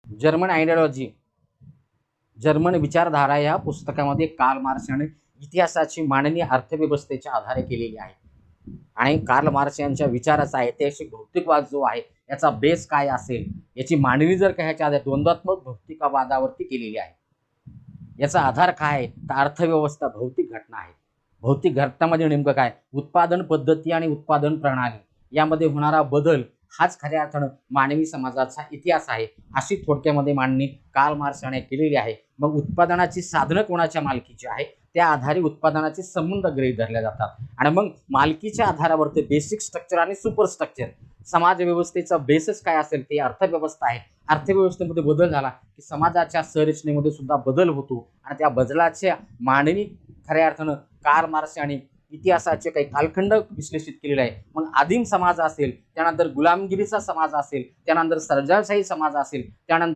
German ideology, German विचारधारा या पुस्तकामध्ये कार्ल मार्क्स यांनी इतिहासाची मांडणी अर्थव्यवस्थेच्या आधारे केलेली आहे. आणि कार्ल मार्क्स यांच्या विचाराचा ऐतिहासिक भौतिकवाद जो आहे याचा बेस काय असेल याची मांडणी जर का ह्याच्या आधारे द्वंद्वात्मक भौतिकवादावरती केलेली आहे. याचा आधार काय आहे तर अर्थव्यवस्था भौतिक घटना आहे. भौतिक घटनामध्ये नेमकं काय, उत्पादन पद्धती आणि उत्पादन प्रणाली यामध्ये होणारा बदल हाच खऱ्या अर्थानं मानवी समाजाचा इतिहास आहे, अशी थोडक्यामध्ये मांडणी कार्ल मार्क्स याने केलेली आहे. मग उत्पादनाची साधनं कोणाच्या मालकीची आहे त्या आधारे उत्पादनाचे संबंध गृहीत धरले जातात. आणि मग मालकीच्या आधारावरती बेसिक स्ट्रक्चर आणि सुपर स्ट्रक्चर, समाज व्यवस्थेचा बेसच काय असेल ते अर्थव्यवस्था आहे. अर्थव्यवस्थेमध्ये बदल झाला की समाजाच्या संरचनेमध्ये सुद्धा बदल होतो आणि त्या बदलाच्या मांडणी खऱ्या अर्थानं कार्ल मार्क्स यांनी इतिहासाचे काही कालखंड विश्लेषित केलेले आहे. मग आदिम समाज असेल, त्यानंतर गुलामगिरीचा समाज असेल, त्यानंतर सर्जनशाही समाज असेल, त्यानंतर